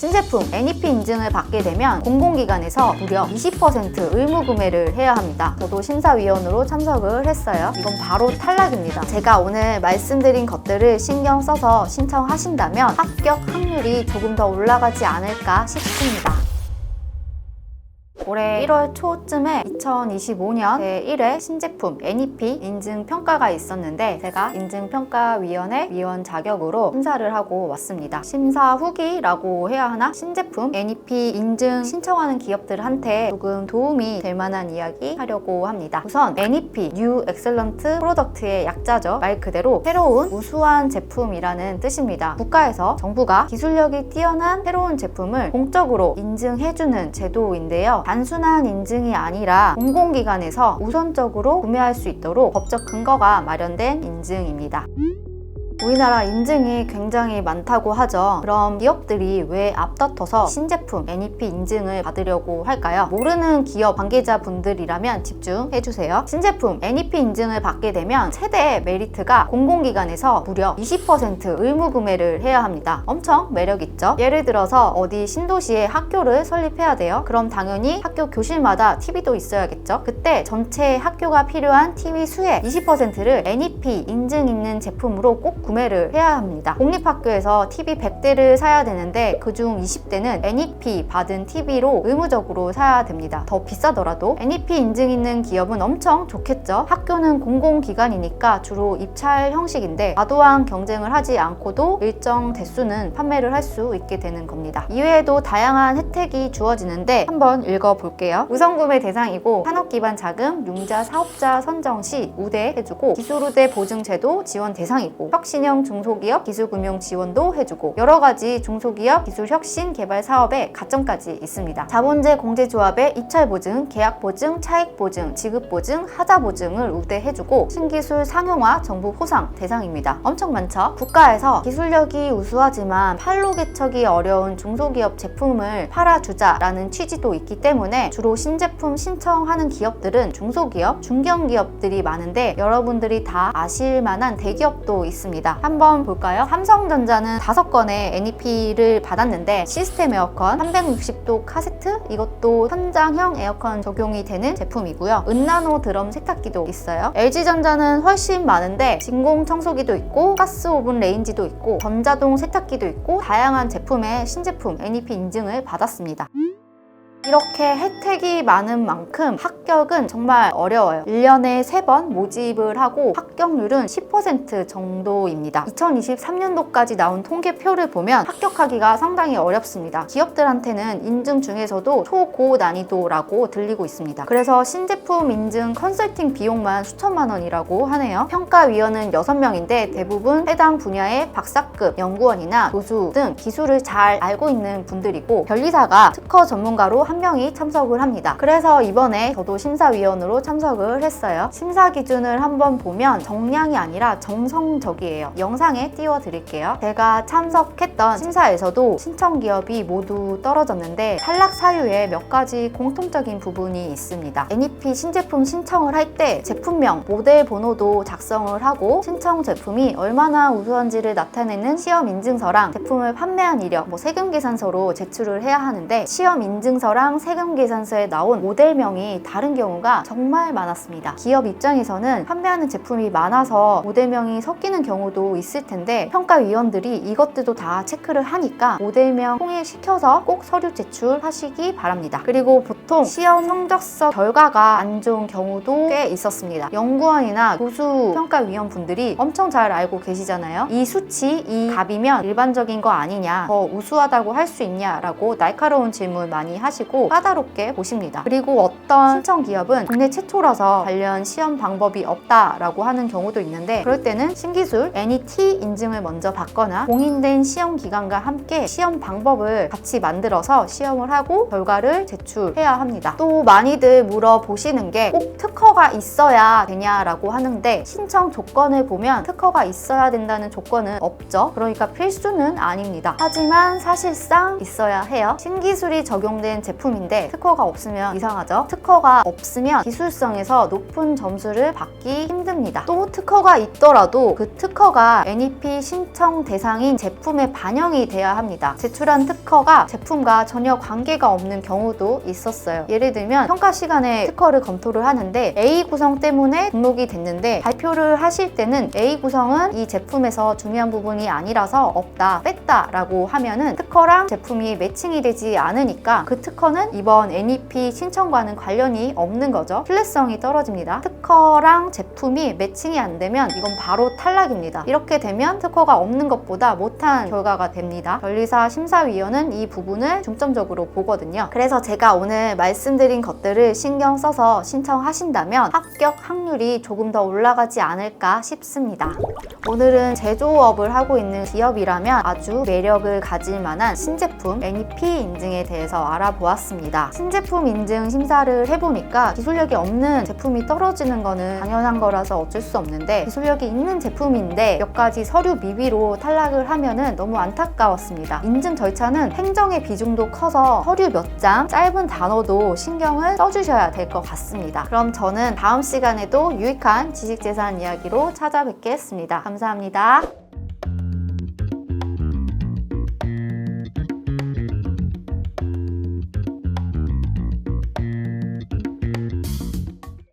신제품 NEP 인증을 받게 되면 공공기관에서 무려 20% 의무 구매를 해야 합니다. 저도 심사위원으로 참석을 했어요. 이건 바로 탈락입니다. 제가 오늘 말씀드린 것들을 신경 써서 신청하신다면 합격 확률이 조금 더 올라가지 않을까 싶습니다. 올해 1월 초쯤에 2025년 제1회 신제품 NEP 인증평가가 있었는데 제가 인증평가위원회 위원 자격으로 심사를 하고 왔습니다. 심사 후기라고 해야 하나? 신제품 NEP 인증 신청하는 기업들한테 조금 도움이 될 만한 이야기 하려고 합니다. 우선 NEP, New Excellent Product의 약자죠. 말 그대로 새로운 우수한 제품이라는 뜻입니다. 국가에서 정부가 기술력이 뛰어난 새로운 제품을 공적으로 인증해주는 제도인데요. 단순한 인증이 아니라 공공기관에서 우선적으로 구매할 수 있도록 법적 근거가 마련된 인증입니다. 우리나라 인증이 굉장히 많다고 하죠. 그럼 기업들이 왜 앞다퉈서 신제품 NEP 인증을 받으려고 할까요? 모르는 기업 관계자분들이라면 집중해주세요. 신제품 NEP 인증을 받게 되면 최대 메리트가 공공기관에서 무려 20% 의무 구매를 해야 합니다. 엄청 매력있죠? 예를 들어서 어디 신도시에 학교를 설립해야 돼요. 그럼 당연히 학교 교실마다 TV도 있어야겠죠? 그때 전체 학교가 필요한 TV 수의 20%를 NEP 인증 있는 제품으로 꼭 구매를 해야 합니다. 공립학교에서 TV 100대를 사야 되는데 그중 20대는 NEP 받은 TV로 의무적으로 사야 됩니다. 더 비싸더라도 NEP 인증 있는 기업은 엄청 좋겠죠. 학교는 공공기관이니까 주로 입찰 형식인데 과도한 경쟁을 하지 않고도 일정 대수는 판매를 할 수 있게 되는 겁니다. 이외에도 다양한 혜택이 주어지는데 한번 읽어볼게요. 우선구매 대상이고 산업기반 자금, 융자 사업자 선정 시 우대해주고 기술우대 보증제도 지원 대상이고 혁신형 중소기업 기술금융 지원도 해주고 여러가지 중소기업 기술혁신 개발 사업에 가점까지 있습니다. 자본재 공제조합의 입찰보증, 계약보증, 차익보증, 지급보증, 하자보증을 우대해주고 신기술 상용화 정부 포상 대상입니다. 엄청 많죠? 국가에서 기술력이 우수하지만 판로 개척이 어려운 중소기업 제품을 팔아주자라는 취지도 있기 때문에 주로 신제품 신청하는 기업들은 중소기업, 중견기업들이 많은데 여러분들이 다 아실 만한 대기업도 있습니다. 한번 볼까요? 삼성전자는 5건의 NEP를 받았는데 시스템 에어컨, 360도 카세트, 이것도 현장형 에어컨 적용이 되는 제품이고요. 은나노 드럼 세탁기도 있어요. LG전자는 훨씬 많은데 진공 청소기도 있고 가스 오븐 레인지도 있고 전자동 세탁기도 있고 다양한 제품의 신제품 NEP 인증을 받았습니다. 이렇게 혜택이 많은 만큼 합격은 정말 어려워요. 1년에 3번 모집을 하고 합격률은 10% 정도입니다. 2023년도까지 나온 통계표를 보면 합격하기가 상당히 어렵습니다. 기업들한테는 인증 중에서도 초고 난이도라고 들리고 있습니다. 그래서 신제품 인증 컨설팅 비용만 수천만 원이라고 하네요. 평가위원은 6명인데 대부분 해당 분야의 박사급 연구원이나 교수 등 기술을 잘 알고 있는 분들이고 변리사가 특허 전문가로 한 명이 참석을 합니다. 그래서 이번에 저도 심사위원으로 참석을 했어요. 심사 기준을 한번 보면 정량이 아니라 정성적이에요. 영상에 띄워드릴게요. 제가 참석했던 심사에서도 신청 기업이 모두 떨어졌는데 탈락 사유에 몇 가지 공통적인 부분이 있습니다. NEP 신제품 신청을 할 때 제품명, 모델 번호도 작성을 하고 신청 제품이 얼마나 우수한지를 나타내는 시험 인증서랑 제품을 판매한 이력, 세금 계산서로 제출을 해야 하는데 시험 인증서랑 세금 계산서에 나온 모델명이 다른 경우가 정말 많았습니다. 기업 입장에서는 판매하는 제품이 많아서 모델명이 섞이는 경우도 있을 텐데 평가위원들이 이것들도 다 체크를 하니까 모델명 통일시켜서 꼭 서류 제출하시기 바랍니다. 그리고 보통 시험 성적서 결과가 안 좋은 경우도 꽤 있었습니다. 연구원이나 교수 평가위원 분들이 엄청 잘 알고 계시잖아요. 이 수치, 이 값이면 일반적인 거 아니냐, 더 우수하다고 할 수 있냐라고 날카로운 질문 많이 하시고 까다롭게 보십니다. 그리고 어떤 신청 기업은 국내 최초라서 관련 시험 방법이 없다라고 하는 경우도 있는데 그럴 때는 신기술 NET 인증을 먼저 받거나 공인된 시험 기관과 함께 시험 방법을 같이 만들어서 시험을 하고 결과를 제출해야 합니다. 또 많이들 물어보시는 게 꼭 특허가 있어야 되냐라고 하는데 신청 조건을 보면 특허가 있어야 된다는 조건은 없죠. 그러니까 필수는 아닙니다. 하지만 사실상 있어야 해요. 신기술이 적용된 제품 제품인데 특허가 없으면 이상하죠? 특허가 없으면 기술성에서 높은 점수를 받기 힘듭니다. 또 특허가 있더라도 그 특허가 NEP 신청 대상인 제품에 반영이 돼야 합니다. 제출한 특허가 제품과 전혀 관계가 없는 경우도 있었어요. 예를 들면 평가 시간에 특허를 검토를 하는데 A 구성 때문에 등록이 됐는데 발표를 하실 때는 A 구성은 이 제품에서 중요한 부분이 아니라서 없다, 뺐다 라고 하면은 특허랑 제품이 매칭이 되지 않으니까 그 특허는 이번 NEP 신청과는 관련이 없는 거죠. 신뢰성이 떨어집니다. 특허랑 제품이 매칭이 안 되면 이건 바로 탈락입니다. 이렇게 되면 특허가 없는 것보다 못한 결과가 됩니다. 변리사 심사위원은 이 부분을 중점적으로 보거든요. 그래서 제가 오늘 말씀드린 것들을 신경 써서 신청하신다면 합격 확률이 조금 더 올라가지 않을까 싶습니다. 오늘은 제조업을 하고 있는 기업이라면 아주 매력을 가질 만한 신제품 NEP 인증에 대해서 알아보았습니다. 신제품 인증 심사를 해보니까 기술력이 없는 제품이 떨어지는 거는 당연한 거라서 어쩔 수 없는데 기술력이 있는 제품인데 몇 가지 서류 미비로 탈락을 하면은 너무 안타까웠습니다. 인증 절차는 행정의 비중도 커서 서류 몇 장, 짧은 단어도 신경을 써주셔야 될 것 같습니다. 그럼 저는 다음 시간에도 유익한 지식재산 이야기로 찾아뵙겠습니다. 감사합니다.